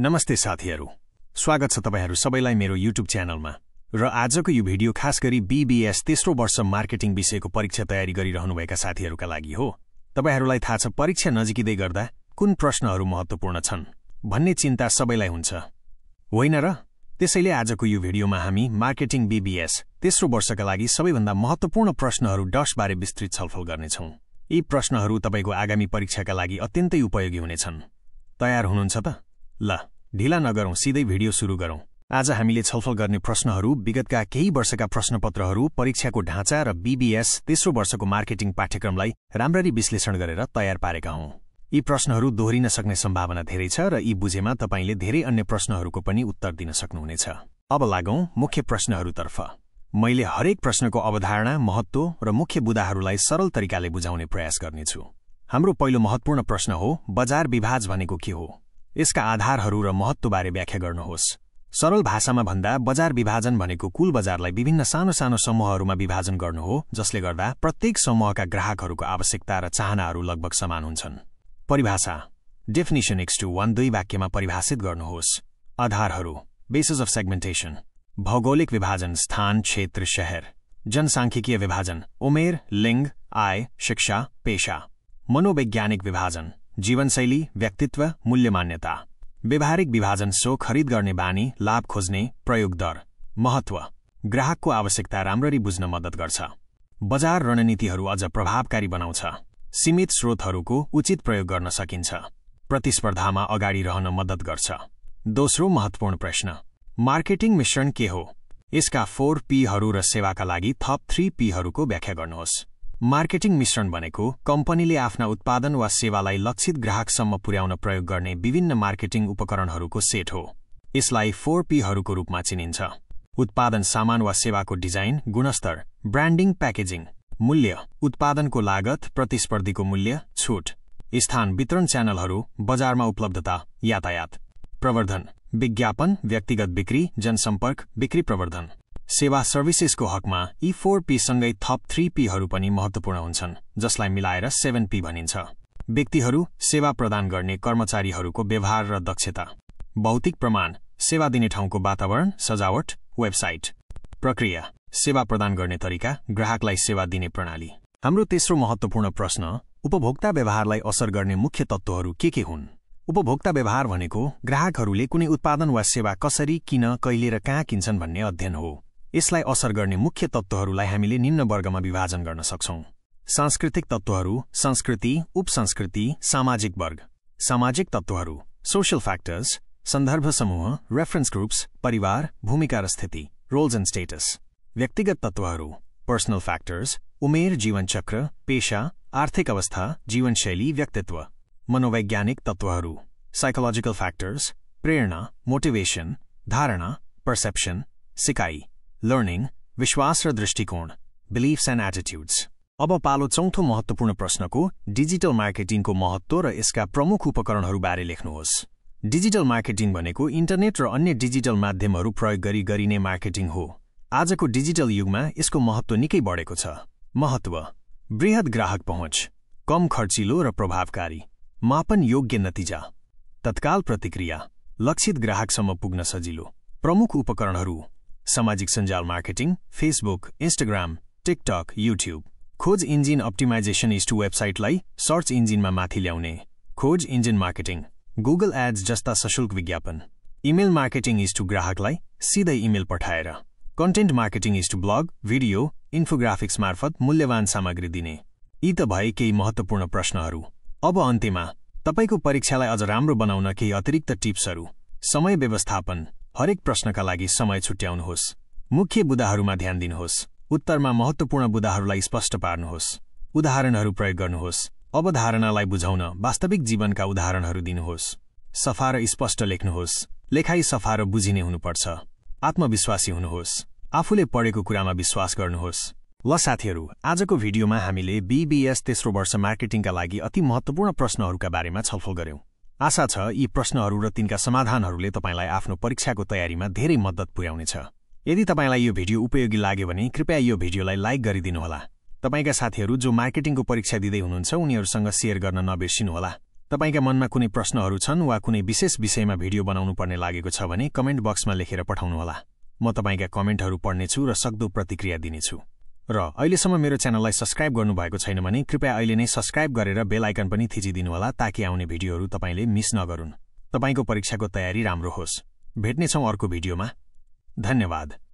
नमस्ते साथीहरू, स्वागत छ तपाईहरू सबैलाई मेरो युट्युब च्यानलमा। र आजको यो भिडियो खास गरी बीबीएस तेस्रो वर्ष मार्केटिङ विषयको परीक्षा तयारी गरिरहनुभएका साथीहरूका लागि हो। तपाईहरूलाई थाहा छ परीक्षा नजिकिँदै गर्दा कुन प्रश्नहरू महत्त्वपूर्ण छन् भन्ने चिन्ता सबैलाई हुन्छ, होइन र? त्यसैले आजको यो भिडियोमा हामी मार्केटिङ बीबीएस तेस्रो वर्षका लागि सबैभन्दा महत्त्वपूर्ण प्रश्नहरू 10 बारे विस्तृत छलफल गर्नेछौँ। यी प्रश्नहरू तपाईको आगामी परीक्षाका लागि अत्यन्तै उपयोगी हुनेछन्। तयार हुनुहुन्छ त? ल, ढिला नगरौँ, सिधै भिडियो सुरु गरौँ। आज हामीले छलफल गर्ने प्रश्नहरू विगतका केही वर्षका प्रश्नपत्रहरू, परीक्षाको ढाँचा र बीबीएस तेस्रो वर्षको मार्केटिङ पाठ्यक्रमलाई राम्ररी विश्लेषण गरेर तयार पारेका हौं। यी प्रश्नहरू दोहोरिन सक्ने सम्भावना धेरै छ र यी बुझेमा तपाईले धेरै अन्य प्रश्नहरूको पनि उत्तर दिन सक्नुहुनेछ। अब लागौं मुख्य प्रश्नहरूतर्फ। मैले हरेक प्रश्नको अवधारणा, महत्त्व र मुख्य बुदाहरूलाई सरल तरिकाले बुझाउने प्रयास गर्नेछु। हाम्रो पहिलो महत्त्वपूर्ण प्रश्न हो, बजार विभाज भनेको के हो? यसका आधारहरू र महत्त्वबारे व्याख्या गर्नुहोस्। सरल भाषामा भन्दा बजार विभाजन भनेको कुल बजारलाई विभिन्न सानो सानो समूहहरूमा विभाजन गर्नु हो, जसले गर्दा प्रत्येक समूहका ग्राहकहरूको आवश्यकता र चाहनाहरू लगभग समान हुन्छन्। परिभाषा डेफिनिसन 1:1 2 वाक्यमा परिभाषित गर्नुहोस्। आधारहरू बेसिस अफ सेगमेन्टेसन, भौगोलिक विभाजन, स्थान, क्षेत्र, शहर। जनसाङ्ख्यिकीय विभाजन, उमेर, लिङ्ग, आय, शिक्षा, पेशा। मनोवैज्ञानिक विभाजन, जीवनशैली, व्यक्तित्व, मूल्य, मान्यता। व्यवहारिक विभाजन, सो खरिद गर्ने बानी, लाभ खोज्ने, प्रयोग दर। महत्त्व ग्राहकको आवश्यकता राम्ररी बुझ्न मद्दत गर्छ। बजार रणनीतिहरू अझ प्रभावकारी बनाउँछ। सीमित स्रोतहरूको उचित प्रयोग गर्न सकिन्छ। प्रतिस्पर्धामा अगाडि रहन मद्दत गर्छ। दोस्रो महत्त्वपूर्ण प्रश्न, मार्केटिङ मिश्रण के हो? यसका 4 पीहरू र सेवाका लागि थप 3 पीहरूको व्याख्या गर्नुहोस्। मार्केटिङ मिश्रण भनेको कम्पनीले आफ्ना उत्पादन वा सेवालाई लक्षित ग्राहकसम्म पुर्याउन प्रयोग गर्ने विभिन्न मार्केटिङ उपकरणहरूको सेट हो। यसलाई 4 पीहरूको रूपमा चिनिन्छ। उत्पादन सामान वा सेवाको डिजाइन, गुणस्तर, ब्रान्डिङ, प्याकेजिङ। मूल्य उत्पादनको लागत, प्रतिस्पर्धीको मूल्य, छुट। स्थान वितरण च्यानलहरू, बजारमा उपलब्धता, यातायात। प्रवर्धन विज्ञापन, व्यक्तिगत बिक्री, जनसम्पर्क, बिक्री प्रवर्धन। सेवा सर्भिसेसको हकमा यी 4 पी सँगै थप 3 पीहरू पनि महत्त्वपूर्ण हुन्छन्, जसलाई मिलाएर 7 पी भनिन्छ। व्यक्तिहरू, सेवा प्रदान गर्ने कर्मचारीहरूको व्यवहार र दक्षता। भौतिक प्रमाण, सेवा दिने ठाउँको वातावरण, सजावट, वेबसाइट। प्रक्रिया सेवा प्रदान गर्ने तरिका, ग्राहकलाई सेवा दिने प्रणाली। हाम्रो तेस्रो महत्त्वपूर्ण प्रश्न, उपभोक्ता व्यवहारलाई असर गर्ने मुख्य तत्त्वहरू के हुन्? उपभोक्ता व्यवहार भनेको ग्राहकहरूले कुनै उत्पादन वा सेवा कसरी, किन, कहिले र कहाँ किन्छन् भन्ने अध्ययन हो। यसलाई असर गर्ने मुख्य तत्त्वहरूलाई हामीले निम्न वर्गमा विभाजन गर्न सक्छौं। सांस्कृतिक तत्त्वहरू, संस्कृति, उपसंस्कृति, सामाजिक वर्ग। सामाजिक तत्त्वहरू, सोशल फ्याक्टर्स, सन्दर्भ समूह, रेफरेन्स ग्रुप्स, परिवार, भूमिका र स्थिति, रोल्स एन्ड स्टेटस। व्यक्तिगत तत्त्वहरू, पर्सनल फ्याक्टर्स, उमेर, जीवनचक्र, पेशा, आर्थिक अवस्था, जीवनशैली, व्यक्तित्व। मनोवैज्ञानिक तत्त्वहरू, साइकोलोजिकल फ्याक्टर्स, प्रेरणा, मोटिभेसन, धारणा, पर्सेप्सन, सिकाइ, लर्निङ, विश्वास र दृष्टिकोण, बिलिफ्स एन्ड एटिट्युड्स। अब पालो चौथो महत्त्वपूर्ण प्रश्नको, डिजिटल मार्केटिङको महत्त्व र यसका प्रमुख उपकरणहरूबारे लेख्नुहोस्। डिजिटल मार्केटिङ भनेको इन्टरनेट र अन्य डिजिटल माध्यमहरू प्रयोग गरी गरिने मार्केटिङ हो। आजको डिजिटल युगमा यसको महत्त्व निकै बढेको छ। महत्त्व बृहत ग्राहक पहुँच, कम खर्चिलो र प्रभावकारी, मापन योग्य नतिजा, तत्काल प्रतिक्रिया, लक्षित ग्राहकसम्म पुग्न सजिलो। प्रमुख उपकरणहरू, सामाजिक सञ्जाल marketing, Facebook, Instagram, TikTok, YouTube. खोज इन्जिन अप्टिमाइजेसन इज टु वेबसाइटलाई सर्च इन्जिनमा माथि ल्याउने। खोज इन्जिन मार्केटिङ, गुगल एड्स जस्ता सशुल्क विज्ञापन। इमेल मार्केटिङ इज टु ग्राहकलाई सिधै इमेल पठाएर। Content marketing is to blog, video, infographics मार्फत मूल्यवान सामग्री दिने। यी त भए केही महत्त्वपूर्ण प्रश्नहरू। अब अन्त्यमा तपाईको परीक्षालाई अझ राम्रो बनाउन केही अतिरिक्त टिप्सहरू। समय व्यवस्थापन, हरेक प्रश्नका लागि समय छुट्याउनुहोस्। मुख्य बुदाहरूमा ध्यान दिनुहोस्। उत्तरमा महत्त्वपूर्ण बुदाहरूलाई स्पष्ट पार्नुहोस्। उदाहरणहरू प्रयोग गर्नुहोस्। अवधारणालाई बुझाउन वास्तविक जीवनका उदाहरणहरू दिनुहोस्। सफा र स्पष्ट लेख्नुहोस्। लेखाइ सफा र बुझिने हुनुपर्छ। आत्मविश्वासी हुनुहोस्। आफूले पढेको कुरामा विश्वास गर्नुहोस्। ल साथीहरू, आजको भिडियोमा हामीले बीबीएस तेस्रो वर्ष मार्केटिङका लागि अति महत्त्वपूर्ण प्रश्नहरूका बारेमा छलफल गर्यौं। आशा छ यी प्रश्नहरू र तिनका समाधानहरूले तपाईलाई आफ्नो परीक्षाको तयारीमा धेरै मद्दत पुर्याउनेछ। यदि तपाईलाई यो भिडियो उपयोगी लाग्यो भने कृपया यो भिडियोलाई लाइक गरिदिनुहोला। तपाईका साथीहरू जो मार्केटिङको परीक्षा दिँदै हुनुहुन्छ उनीहरूसँग शेयर गर्न नबिर्सिनुहोला। तपाईका मनमा कुनै प्रश्नहरू छन् वा कुनै विशेष विषयमा भिडियो बनाउनु पर्ने लागेको छ भने कमेन्ट बक्समा लेखेर पठाउनुहोला। म तपाईका कमेन्टहरू पढ्नेछु र सक्दो प्रतिक्रिया दिनेछु। र अहिलेसम्म मेरो च्यानललाई सब्स्क्राइब गर्नुभएको छैन भने कृपया अहिले नै सब्स्क्राइब गरेर बेल आइकन पनि थिचिदिनुहोला ताकि आउने भिडियोहरू तपाईले मिस नगरून्। तपाईको परीक्षाको तयारी राम्रो होस्। भेट्नेछौँ अर्को भिडियोमा। धन्यवाद।